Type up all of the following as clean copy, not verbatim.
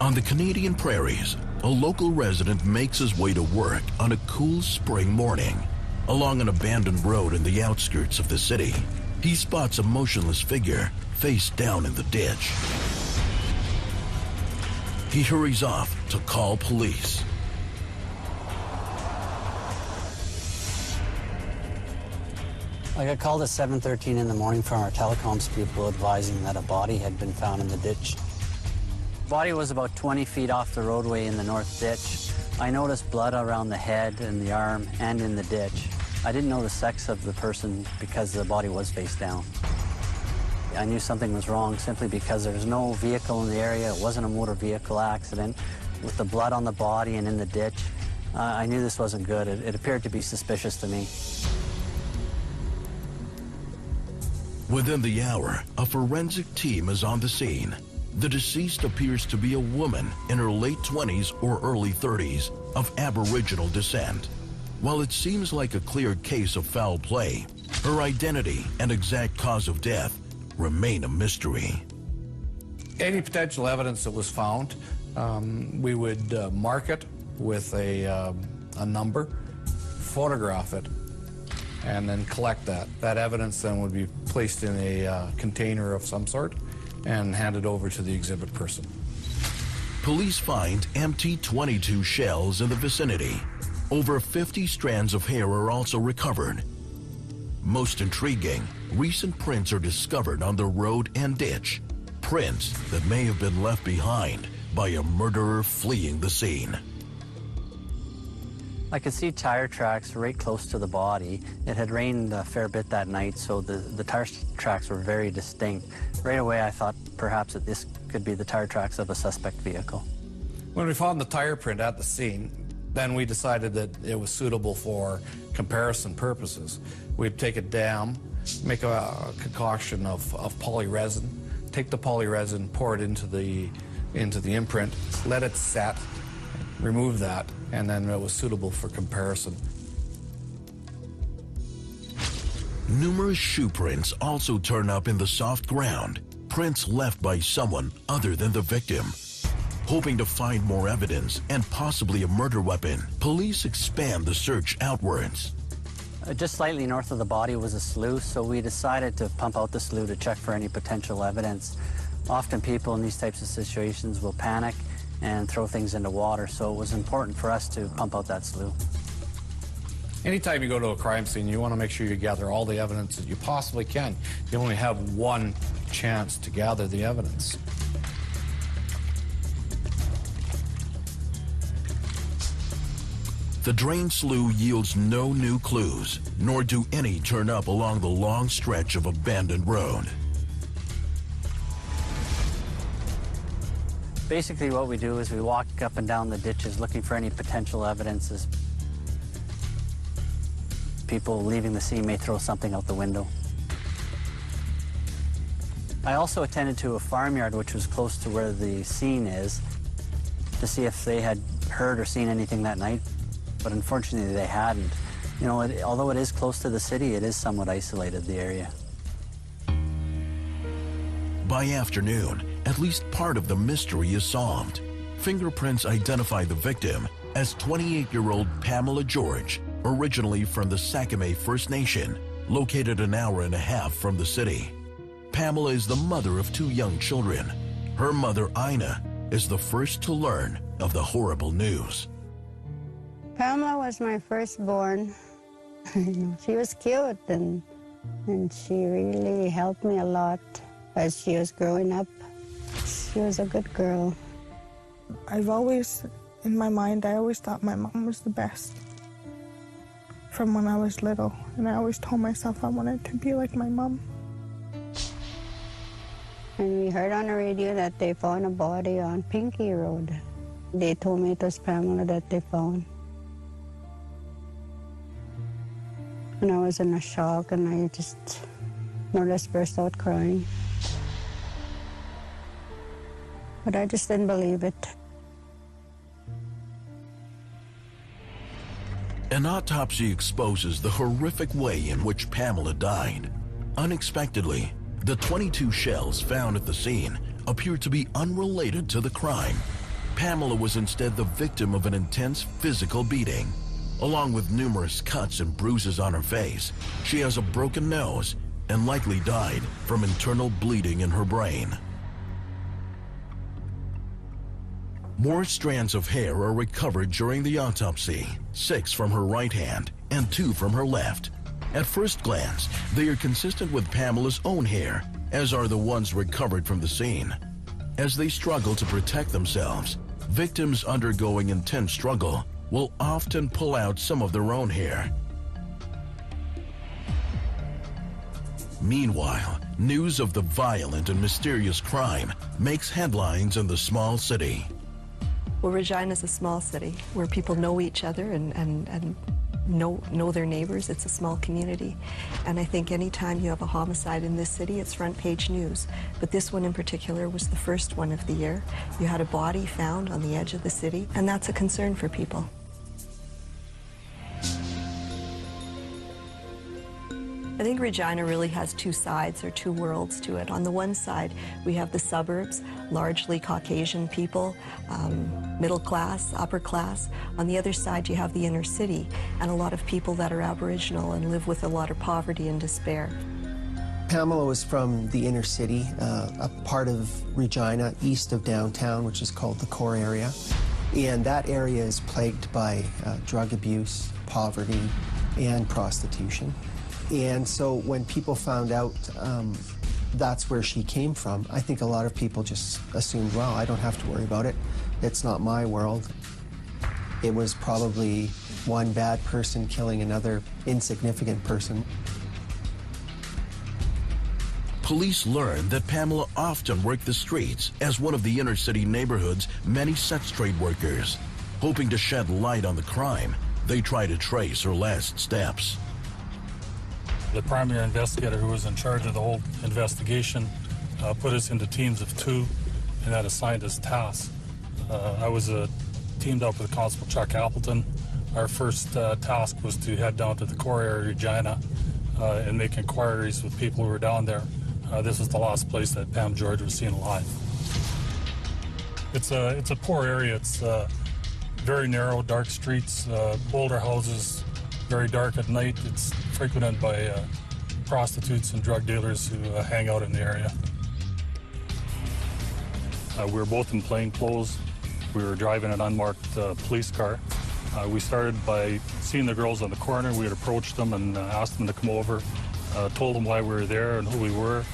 On the Canadian prairies, a local resident makes his way to work on a cool spring morning. Along an abandoned road in the outskirts of the city, he spots a motionless figure face down in the ditch. He hurries off to call police. I got called at 7:13 in the morning from our telecoms people advising that a body had been found in the ditch. The body was about 20 feet off the roadway in the north ditch. I noticed blood around the head and the arm and in the ditch. I didn't know the sex of the person because the body was face down. I knew something was wrong simply because there was no vehicle in the area. It wasn't a motor vehicle accident. With the blood on the body and in the ditch, I knew this wasn't good. It appeared to be suspicious to me. Within the hour, a forensic team is on the scene. The deceased appears to be a woman in her late 20s or early 30s of Aboriginal descent. While it seems like a clear case of foul play, her identity and exact cause of death remain a mystery. Any potential evidence that was found, we would mark it with a number, photograph it, and then collect that. That evidence then would be placed in a container of some sort and handed over to the exhibit person. Police find empty .22 shells in the vicinity. Over 50 strands of hair are also recovered. Most intriguing, recent prints are discovered on the road and ditch. Prints that may have been left behind by a murderer fleeing the scene. I could see tire tracks right close to the body. It had rained a fair bit that night, so the tire tracks were very distinct. Right away, I thought perhaps that this could be the tire tracks of a suspect vehicle. When we found the tire print at the scene, then we decided that it was suitable for comparison purposes. We'd take it down, make a concoction of polyresin, take the polyresin, pour it into the imprint, let it set, remove that, and then it was suitable for comparison. Numerous shoe prints also turn up in the soft ground, prints left by someone other than the victim. Hoping to find more evidence and possibly a murder weapon, police expand the search outwards. Just slightly north of the body was a slough, so we decided to pump out the slough to check for any potential evidence. Often people in these types of situations will panic and throw things into water, so it was important for us to pump out that slough. Anytime you go to a crime scene, you want to make sure you gather all the evidence that you possibly can. You only have one chance to gather the evidence. The drained slough yields no new clues, nor do any turn up along the long stretch of abandoned road. Basically what we do is we walk up and down the ditches looking for any potential evidences. People leaving the scene may throw something out the window. I also attended to a farmyard which was close to where the scene is to see if they had heard or seen anything that night, but unfortunately they hadn't. You know, although it is close to the city, it is somewhat isolated, the area. By afternoon, at least part of the mystery is solved. Fingerprints identify the victim as 28-year-old Pamela George, originally from the Sakamay First Nation, located an hour and a half from the city. Pamela is the mother of 2 young children. Her mother, Ina, is the first to learn of the horrible news. Pamela was my firstborn. She was cute and she really helped me a lot as she was growing up. She was a good girl. I've always, in my mind, I always thought my mom was the best from when I was little. And I always told myself I wanted to be like my mom. And we heard on the radio that they found a body on Pinky Road. They told me it was Pamela that they found. And I was in a shock and I just more or less burst out crying. But I just didn't believe it. An autopsy exposes the horrific way in which Pamela died. Unexpectedly, the 22 shells found at the scene appear to be unrelated to the crime. Pamela was instead the victim of an intense physical beating. Along with numerous cuts and bruises on her face, she has a broken nose and likely died from internal bleeding in her brain. More strands of hair are recovered during the autopsy, 6 from her right hand and 2 from her left. At first glance, they are consistent with Pamela's own hair, as are the ones recovered from the scene. As they struggle to protect themselves, victims undergoing intense struggle will often pull out some of their own hair. Meanwhile, news of the violent and mysterious crime makes headlines in the small city. Well, Regina is a small city where people know each other and know their neighbors. It's a small community. And I think anytime you have a homicide in this city, it's front page news. But this one in particular was the first one of the year. You had a body found on the edge of the city, and that's a concern for people. I think Regina really has 2 sides or 2 worlds to it. On the one side, we have the suburbs, largely Caucasian people, middle class, upper class. On the other side, you have the inner city and a lot of people that are Aboriginal and live with a lot of poverty and despair. Pamela was from the inner city, a part of Regina east of downtown, which is called the core area. And that area is plagued by drug abuse, poverty, and prostitution. And so when people found out that's where she came from, I think a lot of people just assumed, well, I don't have to worry about it. It's not my world. It was probably one bad person killing another insignificant person. Police learned that Pamela often worked the streets as one of the inner city neighborhood's many sex trade workers. Hoping to shed light on the crime, they try to trace her last steps. The primary investigator who was in charge of the whole investigation put us into teams of 2 and had assigned us tasks. I was teamed up with Constable Chuck Appleton. Our first task was to head down to the core area of Regina and make inquiries with people who were down there. This was the last place that Pam George was seen alive. It's a poor area. It's very narrow, dark streets, older houses, very dark at night. It's frequented by prostitutes and drug dealers who hang out in the area. We were both in plain clothes. We were driving an unmarked police car. We started by seeing the girls on the corner. We had approached them and asked them to come over, told them why we were there and who we were,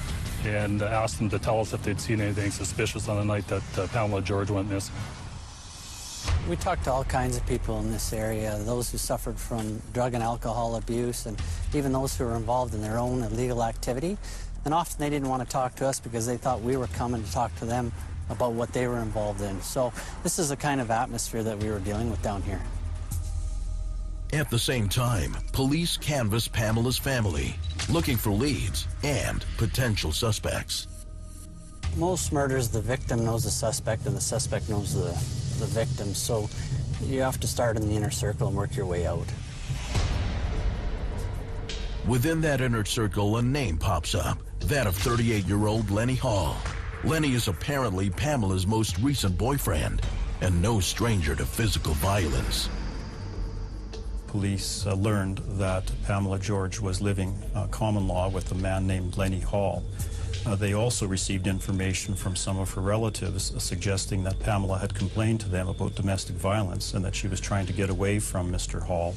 and asked them to tell us if they'd seen anything suspicious on the night that Pamela George went missing. We talked to all kinds of people in this area, those who suffered from drug and alcohol abuse, and even those who were involved in their own illegal activity. And often they didn't want to talk to us because they thought we were coming to talk to them about what they were involved in. So this is the kind of atmosphere that we were dealing with down here. At the same time, police canvass Pamela's family, looking for leads and potential suspects. Most murders, the victim knows the suspect and the suspect knows the victim, so you have to start in the inner circle and work your way out. Within that inner circle, a name pops up, that of 38-year-old Lenny Hall. Lenny is apparently Pamela's most recent boyfriend and no stranger to physical violence. Police learned that Pamela George was living common law with a man named Lenny Hall. They also received information from some of her relatives suggesting that Pamela had complained to them about domestic violence and that she was trying to get away from Mr. Hall.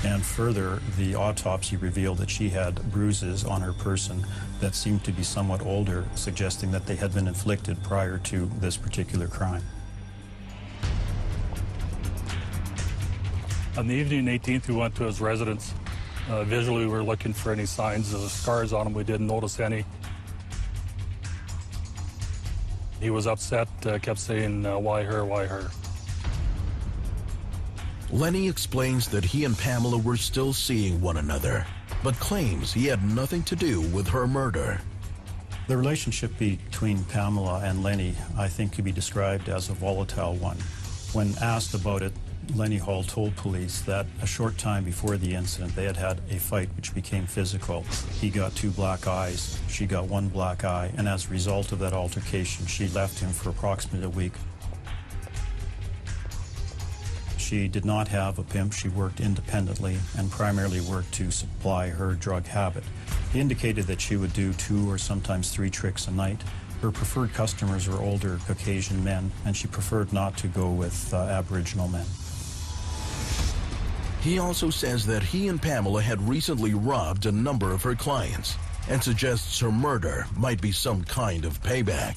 And further, the autopsy revealed that she had bruises on her person that seemed to be somewhat older, suggesting that they had been inflicted prior to this particular crime. On the evening 18th, we went to his residence. Visually, we were looking for any signs of scars on him. We didn't notice any. He was upset, kept saying, why her, why her? Lenny explains that he and Pamela were still seeing one another, but claims he had nothing to do with her murder. The relationship between Pamela and Lenny, I think, could be described as a volatile one. When asked about it, Lenny Hall told police that a short time before the incident, they had had a fight which became physical. He got 2 black eyes, she got 1 black eye, and as a result of that altercation, she left him for approximately a week. She did not have a pimp. She worked independently and primarily worked to supply her drug habit. He indicated that she would do 2 or sometimes 3 tricks a night. Her preferred customers were older Caucasian men, and she preferred not to go with Aboriginal men. He also says that he and Pamela had recently robbed a number of her clients and suggests her murder might be some kind of payback.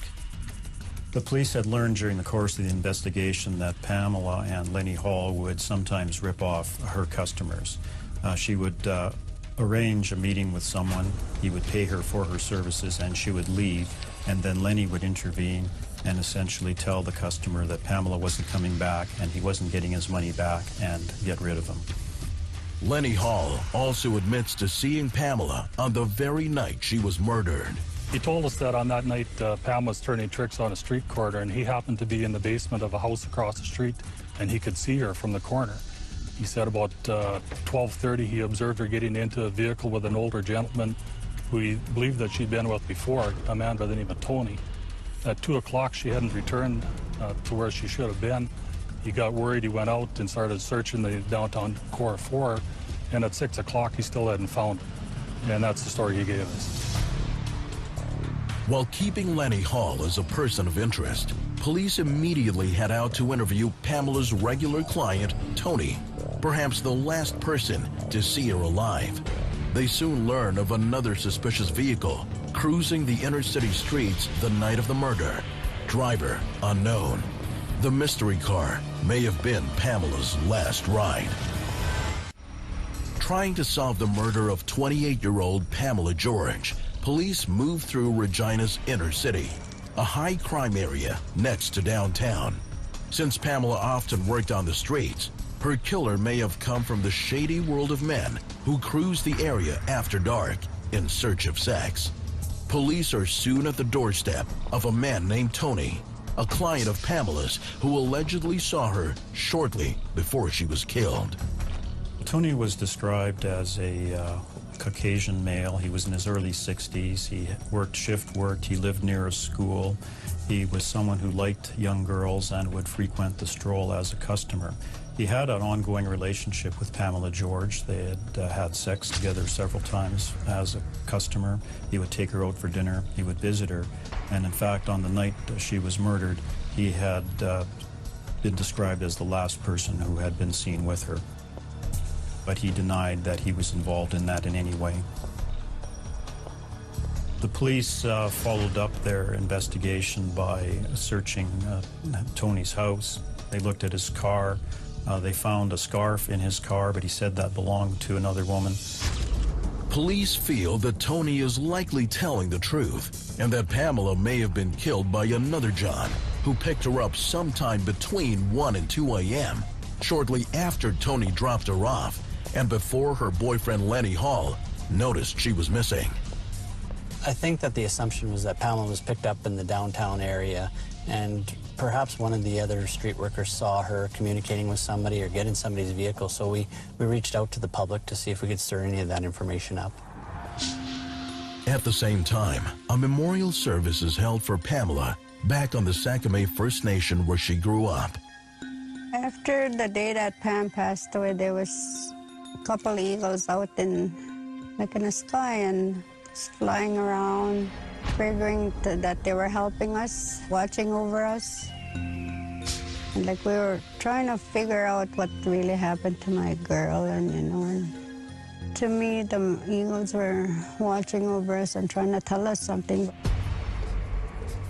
The police had learned during the course of the investigation that Pamela and Lenny Hall would sometimes rip off her customers. She would arrange a meeting with someone, he would pay her for her services, and she would leave, and then Lenny would intervene and essentially tell the customer that Pamela wasn't coming back and he wasn't getting his money back and get rid of him. Lenny Hall also admits to seeing Pamela on the very night she was murdered. He told us that on that night, Pam was turning tricks on a street corner, and he happened to be in the basement of a house across the street, and he could see her from the corner. He said about 12:30, he observed her getting into a vehicle with an older gentleman who he believed that she'd been with before, a man by the name of Tony. At 2 o'clock, she hadn't returned to where she should have been. He got worried. He went out and started searching the downtown core 4, and at 6 o'clock, he still hadn't found her. And that's the story he gave us. While keeping Lenny Hall as a person of interest, police immediately head out to interview Pamela's regular client, Tony, perhaps the last person to see her alive. They soon learn of another suspicious vehicle cruising the inner city streets the night of the murder. Driver unknown. The mystery car may have been Pamela's last ride. Trying to solve the murder of 28-year-old Pamela George, police move through Regina's inner city, a high crime area next to downtown. Since Pamela often worked on the streets, her killer may have come from the shady world of men who cruise the area after dark in search of sex. Police are soon at the doorstep of a man named Tony, a client of Pamela's who allegedly saw her shortly before she was killed. Tony was described as a Caucasian male. He was in his early 60s. He worked shift work. He lived near a school. He was someone who liked young girls and would frequent the stroll as a customer. He had an ongoing relationship with Pamela George. They had had sex together several times as a customer. He would take her out for dinner. He would visit her. And in fact, on the night she was murdered, he had been described as the last person who had been seen with her. But he denied that he was involved in that in any way. The police followed up their investigation by searching Tony's house. They looked at his car. They found a scarf in his car, but he said that belonged to another woman. Police feel that Tony is likely telling the truth and that Pamela may have been killed by another John who picked her up sometime between 1 and 2 a.m., shortly after Tony dropped her off and before her boyfriend Lenny Hall noticed she was missing. I think that the assumption was that Pamela was picked up in the downtown area, and perhaps one of the other street workers saw her communicating with somebody or get in somebody's vehicle, so we reached out to the public to see if we could stir any of that information up. At the same time, a memorial service is held for Pamela back on the Sakamay First Nation where she grew up. After the day that Pam passed away, there was a couple eagles out in the sky and just flying around, figuring that they were helping us, watching over us. And we were trying to figure out what really happened to my girl, and and to me, the eagles were watching over us and trying to tell us something.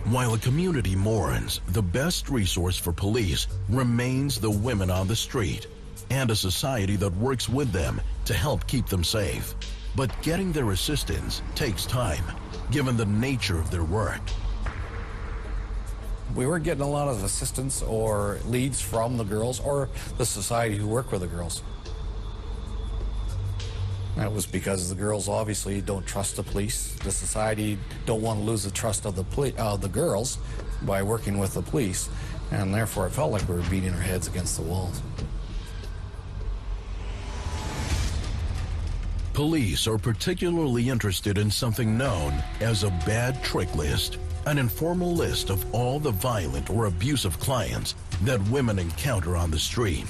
While a community mourns, the best resource for police remains the women on the street and a society that works with them to help keep them safe. But getting their assistance takes time, given the nature of their work. We weren't getting a lot of assistance or leads from the girls or the society who work with the girls. That was because the girls obviously don't trust the police. The society don't want to lose the trust of the girls by working with the police, and therefore it felt like we were beating our heads against the walls. Police are particularly interested in something known as a bad trick list, an informal list of all the violent or abusive clients that women encounter on the street.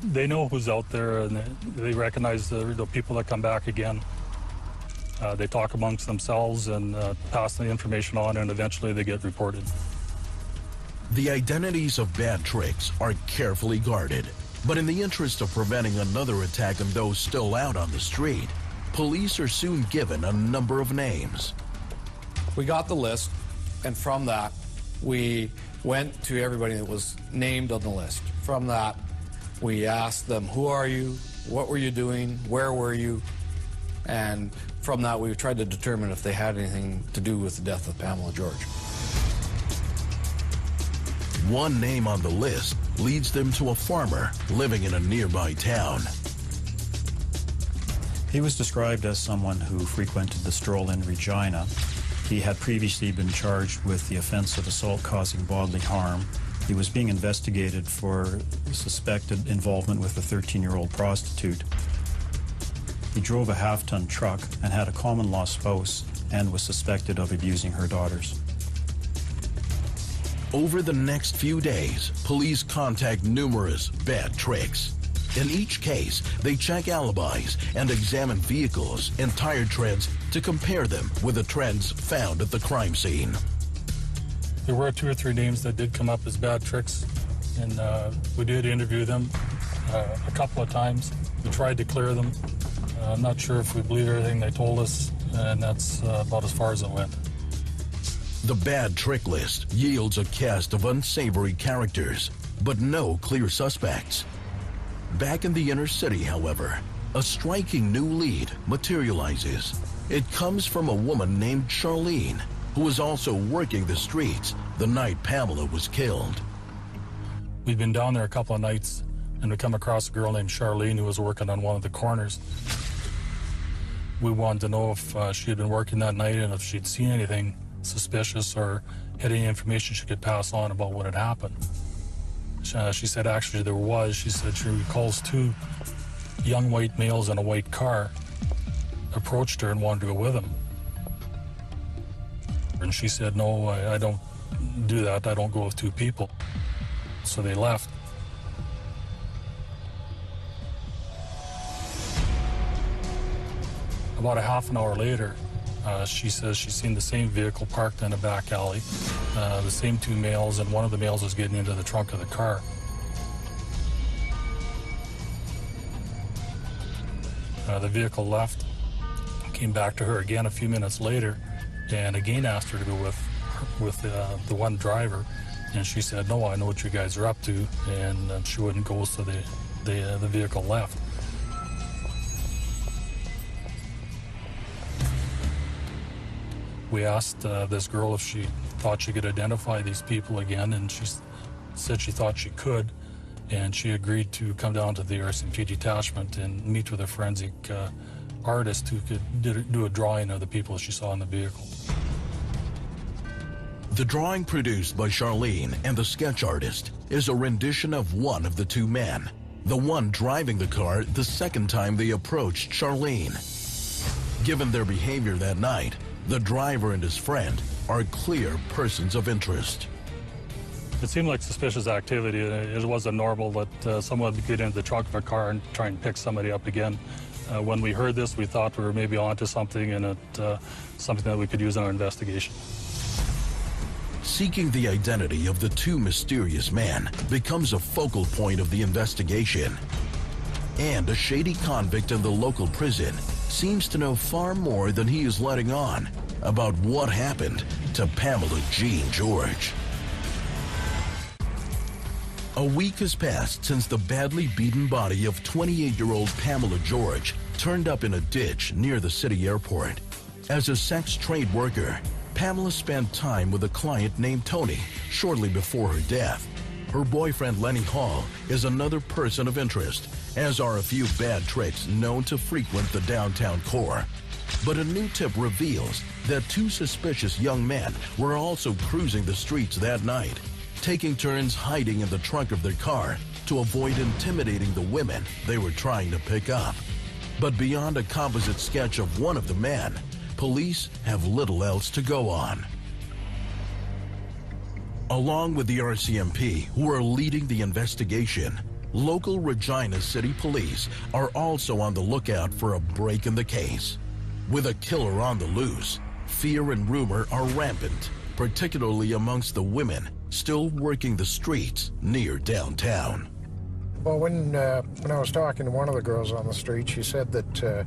They know who's out there, and they recognize the people that come back again. They talk amongst themselves and pass the information on, and eventually they get reported. The identities of bad tricks are carefully guarded, but in the interest of preventing another attack on those still out on the street, police are soon given a number of names. We got the list, and from that, we went to everybody that was named on the list. From that, we asked them, who are you? What were you doing? Where were you? And from that, we tried to determine if they had anything to do with the death of Pamela George. One name on the list leads them to a farmer living in a nearby town. He was described as someone who frequented the stroll in Regina. He had previously been charged with the offense of assault causing bodily harm. He was being investigated for suspected involvement with a 13-year-old prostitute. He drove a half-ton truck and had a common-law spouse and was suspected of abusing her daughters. Over the next few days, police contact numerous bad tricks. In each case, they check alibis and examine vehicles and tire treads to compare them with the treads found at the crime scene. There were 2 or 3 names that did come up as bad tricks, and we did interview them a couple of times. We tried to clear them. I'm not sure if we believe everything they told us, and that's about as far as it went. The bad trick list yields a cast of unsavory characters, but no clear suspects. Back in the inner city, however, a striking new lead materializes. It comes from a woman named Charlene, who was also working the streets the night Pamela was killed. We'd been down there a couple of nights, and we come across a girl named Charlene who was working on one of the corners. We wanted to know if she had been working that night and if she'd seen anything suspicious or had any information she could pass on about what had happened. She said actually there was. She said she recalls 2 young white males in a white car approached her and wanted to go with them. And she said, no, I don't do that. I don't go with 2 people. So they left. About a half an hour later, she says she's seen the same vehicle parked in a back alley, the same 2 males, and one of the males was getting into the trunk of the car. The vehicle left, came back to her again a few minutes later, and again asked her to go with the one driver, and she said, no, I know what you guys are up to, and she wouldn't go, so the vehicle left. We asked this girl if she thought she could identify these people again, and she said she thought she could, and she agreed to come down to the RCMP detachment and meet with a forensic artist who could do a drawing of the people she saw in the vehicle. The drawing produced by Charlene and the sketch artist is a rendition of one of the 2 men, the one driving the car the second time they approached Charlene. Given their behavior that night, the driver and his friend are clear persons of interest. It seemed like suspicious activity. It wasn't normal that someone would get into the trunk of a car and try and pick somebody up again. When we heard this, we thought we were maybe onto something, and something that we could use in our investigation. Seeking the identity of the 2 mysterious men becomes a focal point of the investigation. And a shady convict in the local prison seems to know far more than he is letting on about what happened to Pamela Jean George. A week has passed since the badly beaten body of 28-year-old Pamela George turned up in a ditch near the city airport. As a sex trade worker, Pamela spent time with a client named Tony shortly before her death. Her boyfriend Lenny Hall is another person of interest, as are a few bad tricks known to frequent the downtown core. But a new tip reveals that 2 suspicious young men were also cruising the streets that night, taking turns hiding in the trunk of their car to avoid intimidating the women they were trying to pick up. But beyond a composite sketch of one of the men, police have little else to go on. Along with the RCMP, who are leading the investigation, local Regina City Police are also on the lookout for a break in the case. With a killer on the loose, fear and rumor are rampant, particularly amongst the women still working the streets near downtown. Well, when I was talking to one of the girls on the street, she said that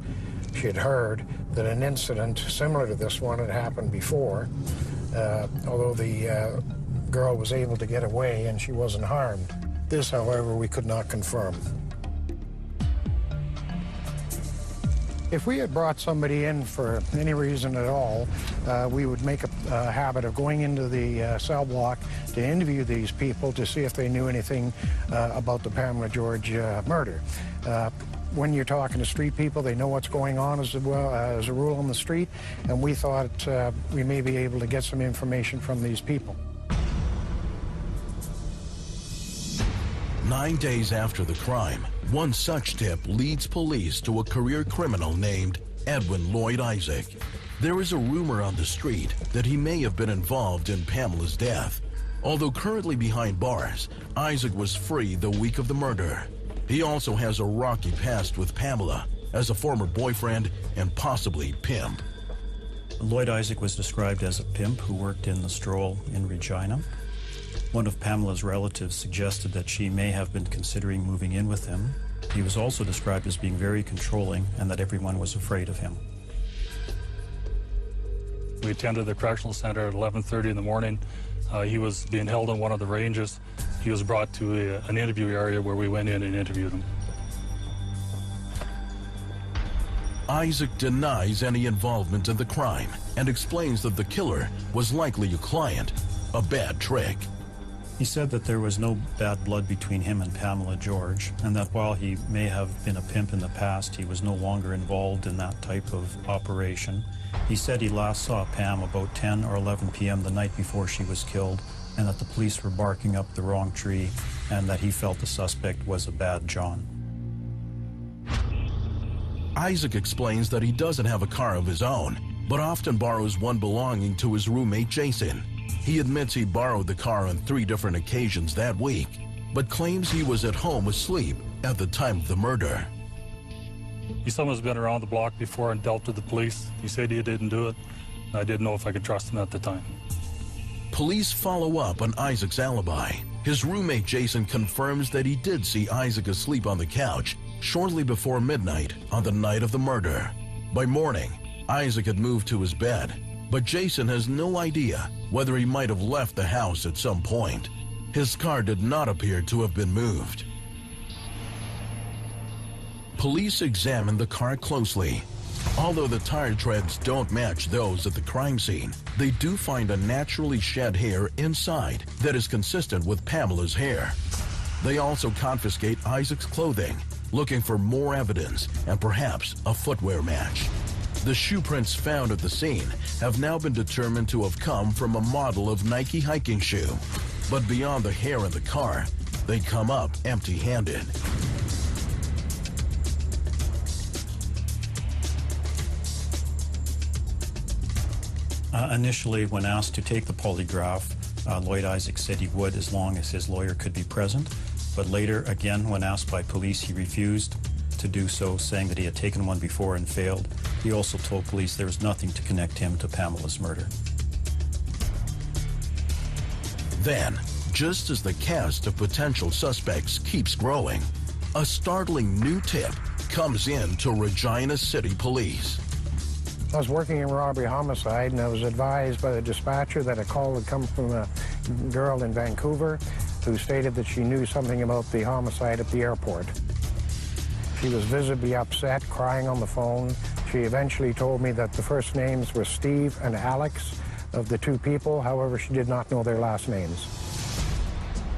she had heard that an incident similar to this one had happened before, although the girl was able to get away and she wasn't harmed. This, however, we could not confirm. If we had brought somebody in for any reason at all, we would make a habit of going into the cell block to interview these people to see if they knew anything about the Pamela George murder. When you're talking to street people, they know what's going on as well as a rule on the street, and we thought we may be able to get some information from these people. 9 days after the crime, one such tip leads police to a career criminal named Edwin Lloyd Isaac. There is a rumor on the street that he may have been involved in Pamela's death. Although currently behind bars, Isaac was free the week of the murder. He also has a rocky past with Pamela as a former boyfriend and possibly pimp. Lloyd Isaac was described as a pimp who worked in the Stroll in Regina. One of Pamela's relatives suggested that she may have been considering moving in with him. He was also described as being very controlling and that everyone was afraid of him. We attended the correctional center at 11:30 in the morning. He was being held on one of the ranges. He was brought to an interview area where we went in and interviewed him. Isaac denies any involvement in the crime and explains that the killer was likely a client, a bad trick. He said that there was no bad blood between him and Pamela George, and that while he may have been a pimp in the past, he was no longer involved in that type of operation. He said he last saw Pam about 10 or 11 p.m. the night before she was killed, and that the police were barking up the wrong tree, and that he felt the suspect was a bad John. Isaac explains that he doesn't have a car of his own, but often borrows one belonging to his roommate Jason. He admits he borrowed the car on 3 different occasions that week, but claims he was at home asleep at the time of the murder. He's someone who's been around the block before and dealt with the police. He said he didn't do it. I didn't know if I could trust him at the time. Police follow up on Isaac's alibi. His roommate Jason confirms that he did see Isaac asleep on the couch shortly before midnight on the night of the murder. By morning, Isaac had moved to his bed, but Jason has no idea whether he might have left the house at some point. His car did not appear to have been moved. Police examine the car closely. Although the tire treads don't match those at the crime scene, they do find a naturally shed hair inside that is consistent with Pamela's hair. They also confiscate Isaac's clothing, looking for more evidence and perhaps a footwear match. The shoe prints found at the scene have now been determined to have come from a model of Nike hiking shoe. But beyond the hair in the car, they come up empty-handed. Initially, when asked to take the polygraph, Lloyd Isaac said he would as long as his lawyer could be present. But later, again, when asked by police, he refused to do so, saying that he had taken one before and failed. He also told police there was nothing to connect him to Pamela's murder. Then, just as the cast of potential suspects keeps growing, a startling new tip comes in to Regina City Police. I was working in robbery homicide, and I was advised by the dispatcher that a call had come from a girl in Vancouver who stated that she knew something about the homicide at the airport. She was visibly upset, crying on the phone. She eventually told me that the first names were Steve and Alex of the 2 people. However, she did not know their last names.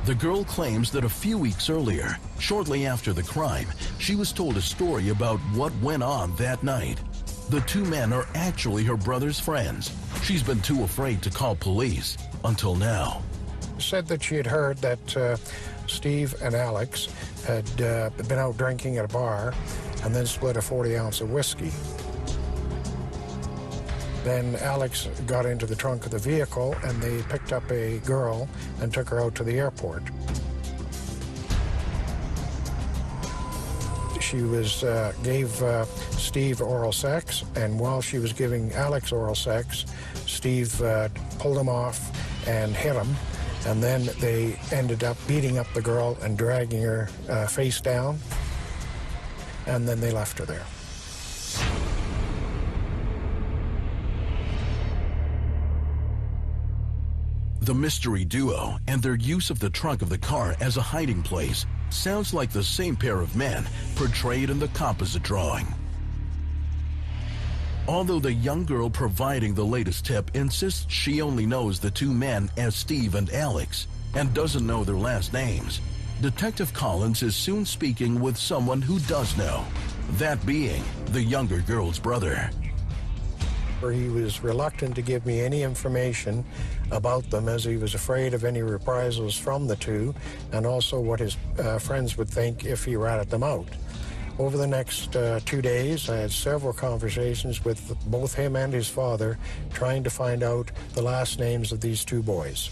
The girl claims that a few weeks earlier, shortly after the crime, she was told a story about what went on that night. The 2 men are actually her brother's friends. She's been too afraid to call police until now. Said that she had heard that Steve and Alex had been out drinking at a bar and then split a 40-ounce of whiskey. Then Alex got into the trunk of the vehicle and they picked up a girl and took her out to the airport. she gave Steve oral sex, and while she was giving Alex oral sex, Steve pulled him off and hit him, and then they ended up beating up the girl and dragging her face down, and then they left her there. The mystery duo and their use of the trunk of the car as a hiding place sounds like the same pair of men portrayed in the composite drawing. Although the young girl providing the latest tip insists she only knows the two men as Steve and Alex and doesn't know their last names, Detective Collins is soon speaking with someone who does know, that being the younger girl's brother. He was reluctant to give me any information about them, as he was afraid of any reprisals from the two, and also what his friends would think if he ratted them out. Over the next 2 days, I had several conversations with both him and his father, trying to find out the last names of these two boys.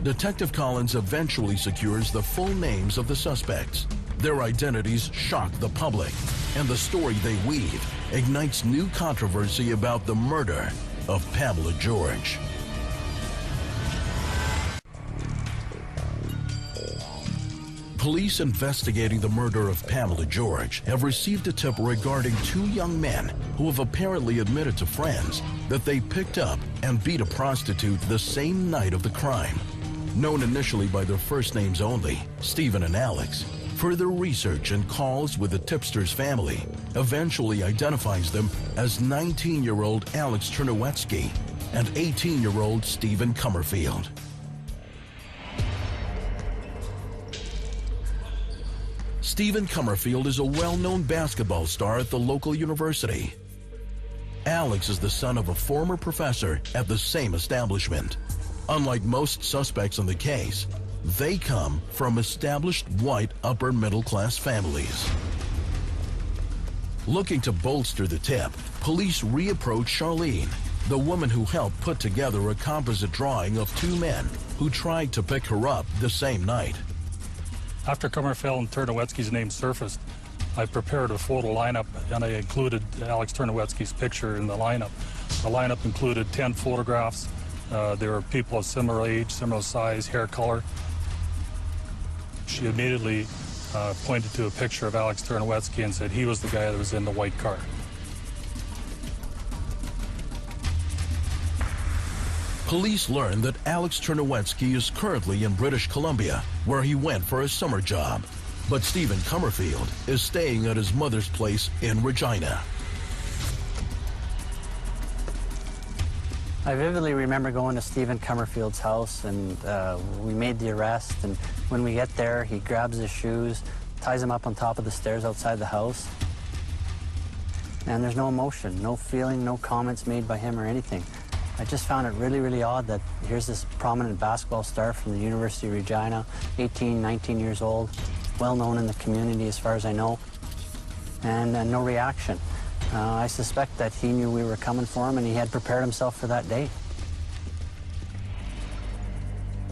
Detective Collins eventually secures the full names of the suspects. Their identities shock the public, and the story they weave ignites new controversy about the murder of Pamela George. Police investigating the murder of Pamela George have received a tip regarding two young men who have apparently admitted to friends that they picked up and beat a prostitute the same night of the crime. Known initially by their first names only, Stephen and Alex, further research and calls with the tipster's family eventually identifies them as 19-year-old Alex Czernowetzki and 18-year-old Stephen Comerfield. Stephen Comerfield is a well-known basketball star at the local university. Alex is the son of a former professor at the same establishment. Unlike most suspects in the case, they come from established white upper-middle-class families. Looking to bolster the tip, police reapproach Charlene, the woman who helped put together a composite drawing of two men who tried to pick her up the same night. After Comerfield and Czernowetzki's name surfaced, I prepared a photo lineup, and I included Alex Czernowetzki's picture in the lineup. The lineup included 10 photographs. There were people of similar age, similar size, hair color. She immediately pointed to a picture of Alex Czernowetzki and said he was the guy that was in the white car. Police learned that Alex Czernowetzki is currently in British Columbia, where he went for a summer job. But Stephen Comerfield is staying at his mother's place in Regina. I vividly remember going to Stephen Comerfield's house, and we made the arrest. And when we get there, he grabs his shoes, ties them up on top of the stairs outside the house. And there's no emotion, no feeling, no comments made by him or anything. I just found it really, really odd that here's this prominent basketball star from the University of Regina, 18, 19 years old, well known in the community as far as I know, and no reaction. I suspect that he knew we were coming for him and he had prepared himself for that day.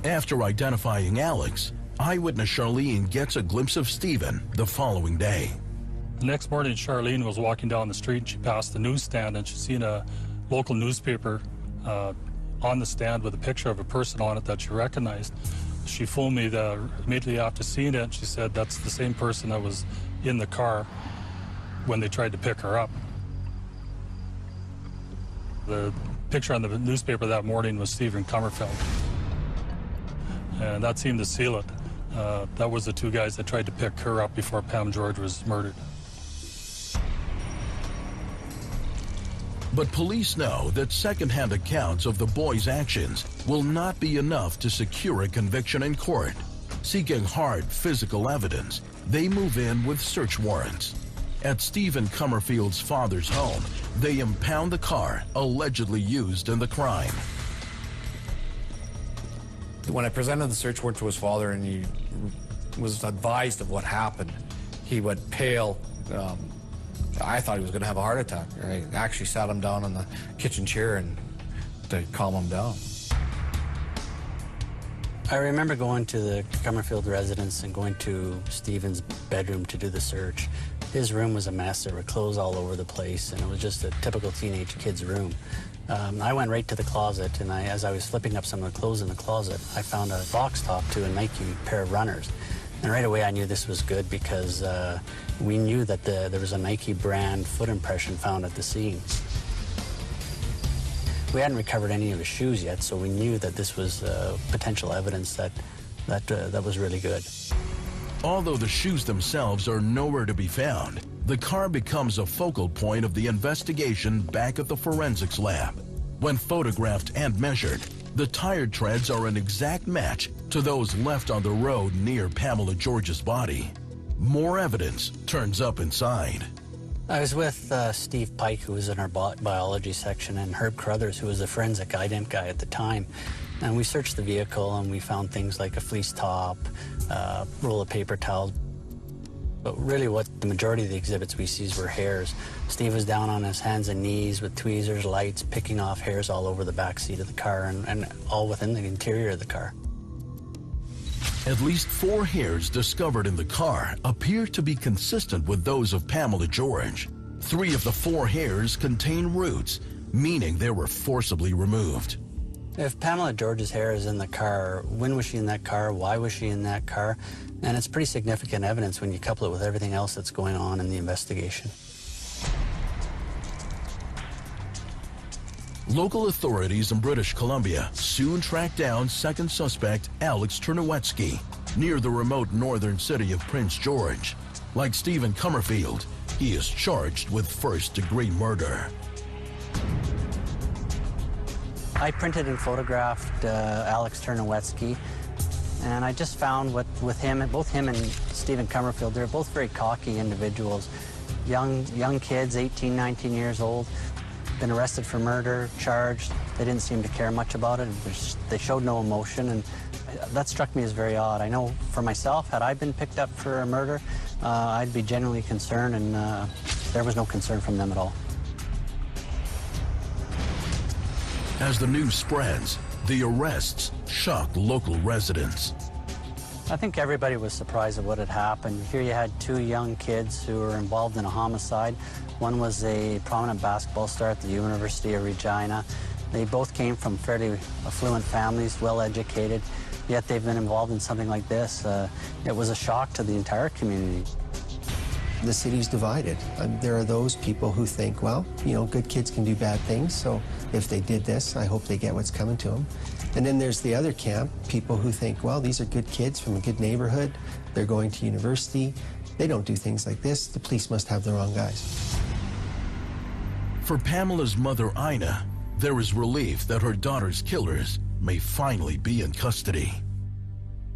After identifying Alex, eyewitness Charlene gets a glimpse of Stephen the following day. The next morning, Charlene was walking down the street and she passed the newsstand and she seen a local newspaper on the stand with a picture of a person on it that she recognized. She phoned me immediately after seeing it, and she said that's the same person that was in the car when they tried to pick her up. The picture on the newspaper that morning was Stephen Comerfield, and that seemed to seal it. That was the two guys that tried to pick her up before Pam George was murdered. But police know that second-hand accounts of the boys' actions will not be enough to secure a conviction in court. Seeking hard physical evidence, they move in with search warrants. At Stephen Comerfield's father's home, they impound the car allegedly used in the crime. When I presented the search warrant to his father and he was advised of what happened, he went pale. I thought he was going to have a heart attack. I actually sat him down on the kitchen chair and to calm him down. I remember going to the Comerfield residence and going to Stephen's bedroom to do the search. His room was a mess. There were clothes all over the place, and it was just a typical teenage kid's room. I went right to the closet, and as I was flipping up some of the clothes in the closet, I found a box top to a Nike pair of runners. And right away I knew this was good because we knew that there was a Nike brand foot impression found at the scene. We hadn't recovered any of his shoes yet, so we knew that this was potential evidence that was really good. Although the shoes themselves are nowhere to be found, the car becomes a focal point of the investigation back at the forensics lab. When photographed and measured, the tire treads are an exact match to those left on the road near Pamela George's body. More evidence turns up inside. I was with Steve Pike, who was in our biology section, and Herb Carruthers, who was a forensic ident guy at the time. And we searched the vehicle, and we found things like a fleece top, roll of paper towels. But really what the majority of the exhibits we see were hairs. Steve was down on his hands and knees with tweezers, lights, picking off hairs all over the back seat of the car and all within the interior of the car. At least 4 hairs discovered in the car appear to be consistent with those of Pamela George. 3 of the 4 hairs contain roots, meaning they were forcibly removed. If Pamela George's hair is in the car, when was she in that car? Why was she in that car? And it's pretty significant evidence when you couple it with everything else that's going on in the investigation. Local authorities in British Columbia soon tracked down second suspect Alex Czerniawski near the remote northern city of Prince George. Like Stephen Comerfield, he is charged with first-degree murder. I printed and photographed Alex Czerniawski, and I just found with him, both him and Stephen Comerfield, they're both very cocky individuals. Young kids, 18, 19 years old, been arrested for murder, charged. They didn't seem to care much about it. They showed no emotion, and that struck me as very odd. I know for myself, had I been picked up for a murder, I'd be genuinely concerned, and there was no concern from them at all. As the news spreads, the arrests shocked local residents. I think everybody was surprised at what had happened. Here you had 2 young kids who were involved in a homicide. One was a prominent basketball star at the University of Regina. They both came from fairly affluent families, well-educated, yet they've been involved in something like this. It was a shock to the entire community. The city's divided. There are those people who think, well, you know, good kids can do bad things, so if they did this, I hope they get what's coming to them. And then there's the other camp, people who think, well, these are good kids from a good neighborhood, they're going to university, they don't do things like this, the police must have the wrong guys. For Pamela's mother, Ina, there is relief that her daughter's killers may finally be in custody.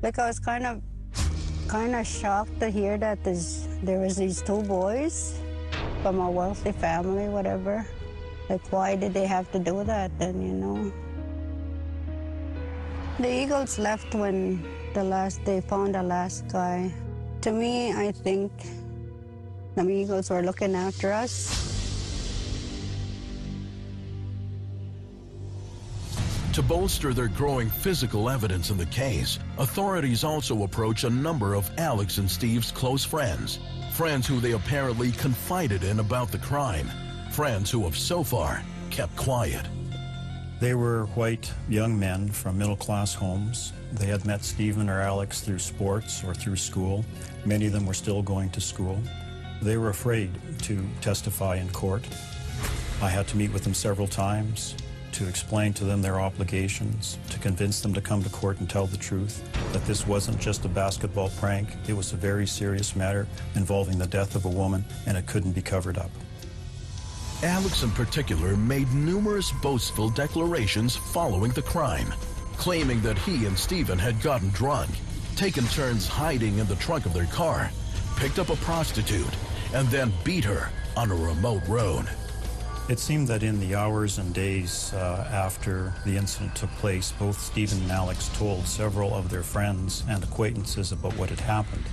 Like, I was kind of shocked to hear that there was these 2 boys from a wealthy family, whatever. Like, why did they have to do that then, you know? The Eagles left when they found the last guy. To me, I think the Eagles were looking after us. To bolster their growing physical evidence in the case, authorities also approach a number of Alex and Steve's close friends who they apparently confided in about the crime, friends who have so far kept quiet. They were white young men from middle-class homes. They had met Stephen or Alex through sports or through school. Many of them were still going to school. They were afraid to testify in court. I had to meet with them several times to explain to them their obligations, to convince them to come to court and tell the truth, that this wasn't just a basketball prank. It was a very serious matter involving the death of a woman, and it couldn't be covered up. Alex in particular made numerous boastful declarations following the crime, claiming that he and Stephen had gotten drunk, taken turns hiding in the trunk of their car, picked up a prostitute, and then beat her on a remote road. It seemed that in the hours and days after the incident took place, both Stephen and Alex told several of their friends and acquaintances about what had happened.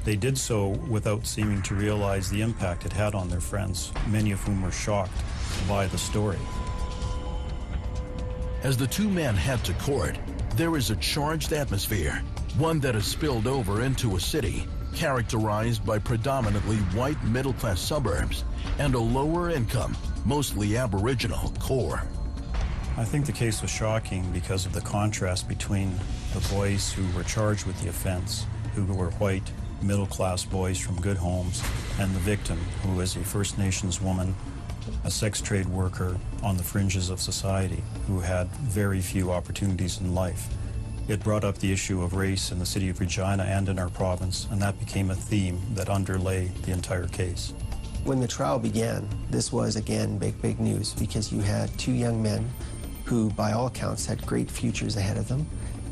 They did so without seeming to realize the impact it had on their friends, many of whom were shocked by the story. As the 2 men head to court, there is a charged atmosphere, one that has spilled over into a city characterized by predominantly white middle-class suburbs and a lower income, mostly Aboriginal core. I think the case was shocking because of the contrast between the boys who were charged with the offense, who were white, middle-class boys from good homes, and the victim, who was a First Nations woman, a sex trade worker on the fringes of society, who had very few opportunities in life. It brought up the issue of race in the city of Regina and in our province, and that became a theme that underlay the entire case. When the trial began, this was, again, big news, because you had two young men who, by all accounts, had great futures ahead of them,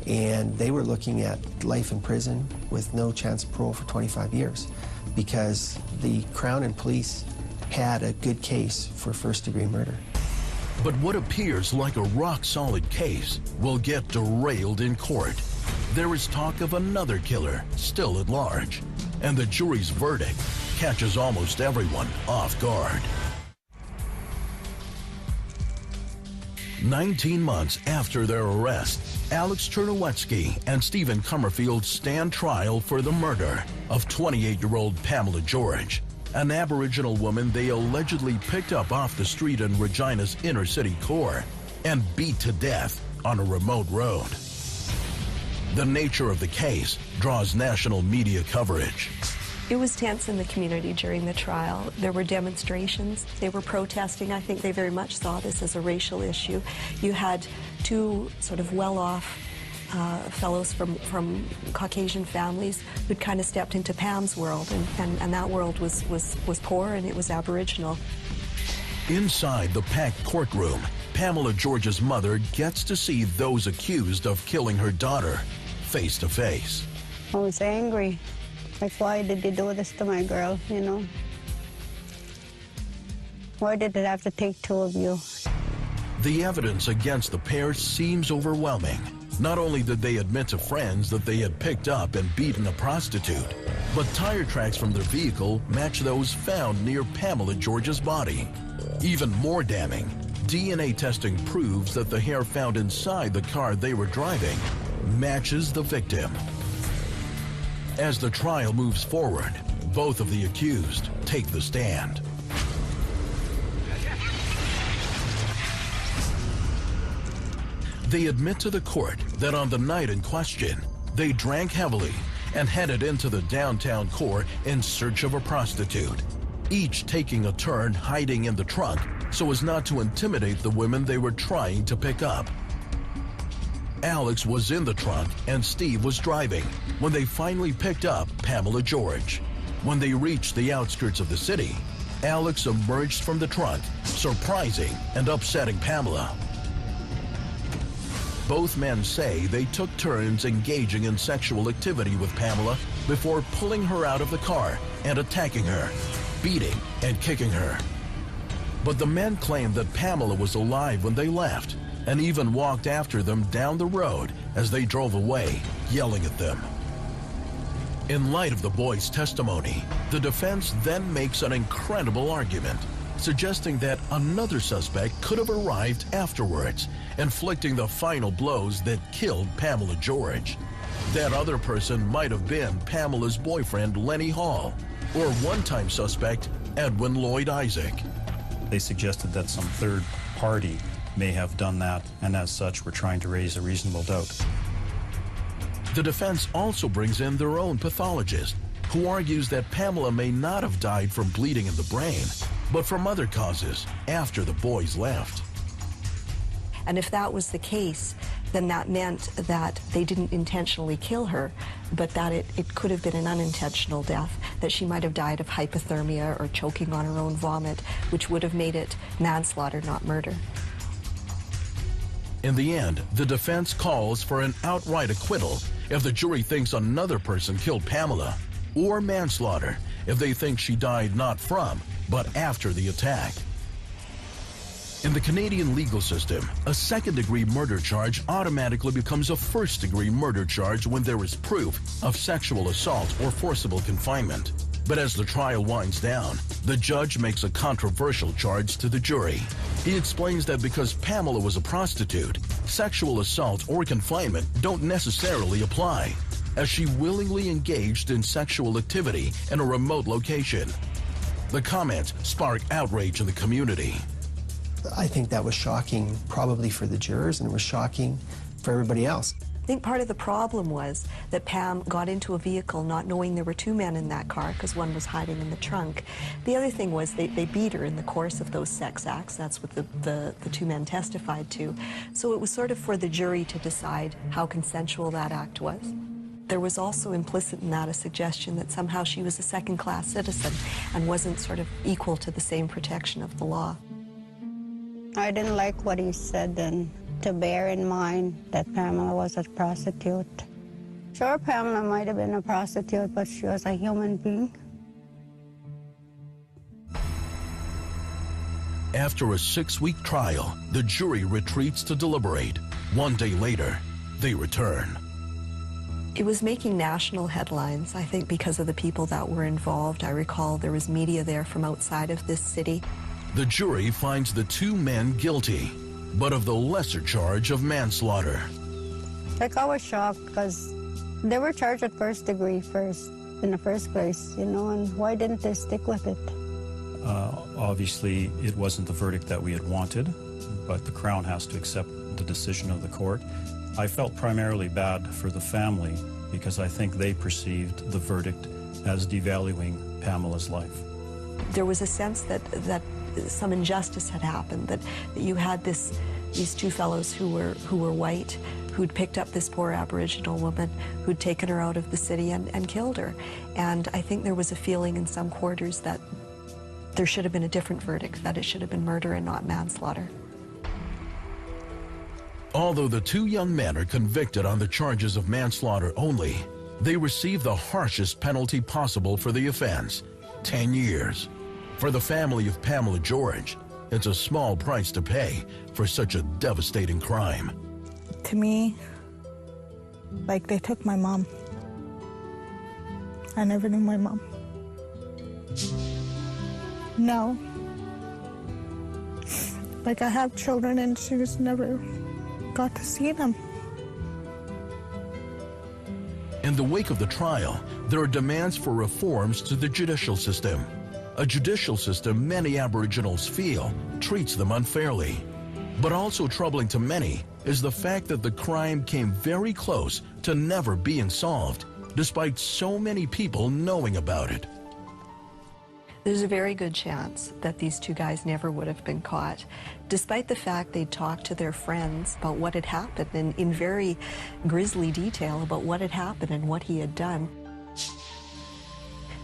and they were looking at life in prison with no chance of parole for 25 years, because the Crown and police had a good case for first-degree murder. But what appears like a rock-solid case will get derailed in court. There is talk of another killer still at large, and the jury's verdict catches almost everyone off guard. 19 months after their arrest, Alex Chernowitzki and Stephen Comerfield stand trial for the murder of 28-year-old Pamela George, an Aboriginal woman they allegedly picked up off the street in Regina's inner-city core and beat to death on a remote road. The nature of the case draws national media coverage. It was tense in the community during the trial. There were demonstrations. They were protesting. I think they very much saw this as a racial issue. You had two sort of well-off fellows from Caucasian families who'd kind of stepped into Pam's world, and that world was poor and it was Aboriginal. Inside the packed courtroom, Pamela George's mother gets to see those accused of killing her daughter face to face. I was angry. Like, why did you do this to my girl, you know? Why did it have to take two of you? The evidence against the pair seems overwhelming. Not only did they admit to friends that they had picked up and beaten a prostitute, but tire tracks from their vehicle match those found near Pamela George's body. Even more damning, DNA testing proves that the hair found inside the car they were driving matches the victim. As the trial moves forward, both of the accused take the stand. They admit to the court that on the night in question, they drank heavily and headed into the downtown core in search of a prostitute, each taking a turn hiding in the trunk so as not to intimidate the women they were trying to pick up. Alex was in the trunk and Steve was driving when they finally picked up Pamela George. When they reached the outskirts of the city, Alex emerged from the trunk, surprising and upsetting Pamela. Both men say they took turns engaging in sexual activity with Pamela before pulling her out of the car and attacking her, beating and kicking her. But the men claim that Pamela was alive when they left and even walked after them down the road as they drove away, yelling at them. In light of the boys' testimony, the defense then makes an incredible argument, suggesting that another suspect could have arrived afterwards, inflicting the final blows that killed Pamela George. That other person might have been Pamela's boyfriend, Lenny Hall, or one-time suspect, Edwin Lloyd Isaac. They suggested that some third party may have done that, and as such, were trying to raise a reasonable doubt. The defense also brings in their own pathologist, who argues that Pamela may not have died from bleeding in the brain, but from other causes after the boys left. And if that was the case, then that meant that they didn't intentionally kill her, but that it could have been an unintentional death, that she might have died of hypothermia or choking on her own vomit, which would have made it manslaughter, not murder. In the end, the defense calls for an outright acquittal if the jury thinks another person killed Pamela, or manslaughter if they think she died not from, but after the attack. In the Canadian legal system, a second-degree murder charge automatically becomes a first-degree murder charge when there is proof of sexual assault or forcible confinement. But as the trial winds down, the judge makes a controversial charge to the jury. He explains that because Pamela was a prostitute, sexual assault or confinement don't necessarily apply, as she willingly engaged in sexual activity in a remote location. The comments sparked outrage in the community. I think that was shocking, probably for the jurors, and it was shocking for everybody else. I think part of the problem was that Pam got into a vehicle not knowing there were two men in that car because one was hiding in the trunk. The other thing was they beat her in the course of those sex acts. That's what the two men testified to. So it was sort of for the jury to decide how consensual that act was. There was also implicit in that a suggestion that somehow she was a second-class citizen and wasn't sort of equal to the same protection of the law. I didn't like what he said, and to bear in mind that Pamela was a prostitute. Sure, Pamela might have been a prostitute, but she was a human being. After a 6-week trial, the jury retreats to deliberate. 1 day later, they return. It was making national headlines, I think, because of the people that were involved. I recall there was media there from outside of this city. The jury finds the two men guilty, but of the lesser charge of manslaughter. Like, I was shocked because they were charged at first degree in the first place, you know, and why didn't they stick with it? Obviously, it wasn't the verdict that we had wanted, but the Crown has to accept the decision of the court. I felt primarily bad for the family because I think they perceived the verdict as devaluing Pamela's life. There was a sense that some injustice had happened, that you had these two fellows who were white, who'd picked up this poor Aboriginal woman, who'd taken her out of the city and killed her. And I think there was a feeling in some quarters that there should have been a different verdict, that it should have been murder and not manslaughter. Although the two young men are convicted on the charges of manslaughter only, they receive the harshest penalty possible for the offense, 10 years. For the family of Pamela George, it's a small price to pay for such a devastating crime. To me, like, they took my mom. I never knew my mom. No. Like, I have children and she just never got to see them. In the wake of the trial, there are demands for reforms to the judicial system. A judicial system many Aboriginals feel treats them unfairly. But also troubling to many is the fact that the crime came very close to never being solved, despite so many people knowing about it. There's a very good chance that these two guys never would have been caught, despite the fact they'd talked to their friends about what had happened and in very grisly detail about what had happened and what he had done.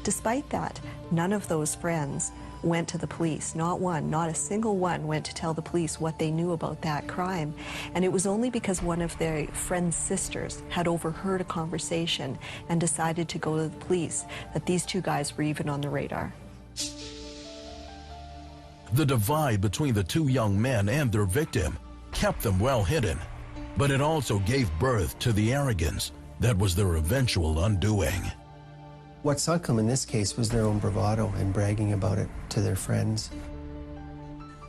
Despite that, none of those friends went to the police. Not one, not a single one went to tell the police what they knew about that crime. And it was only because one of their friend's sisters had overheard a conversation and decided to go to the police that these two guys were even on the radar. The divide between the two young men and their victim kept them well hidden, but it also gave birth to the arrogance that was their eventual undoing. What sunk them in this case was their own bravado and bragging about it to their friends.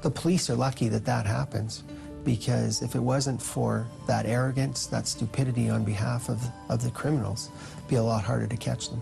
The police are lucky that that happens, because if it wasn't for that arrogance, that stupidity on behalf of the criminals, it'd be a lot harder to catch them.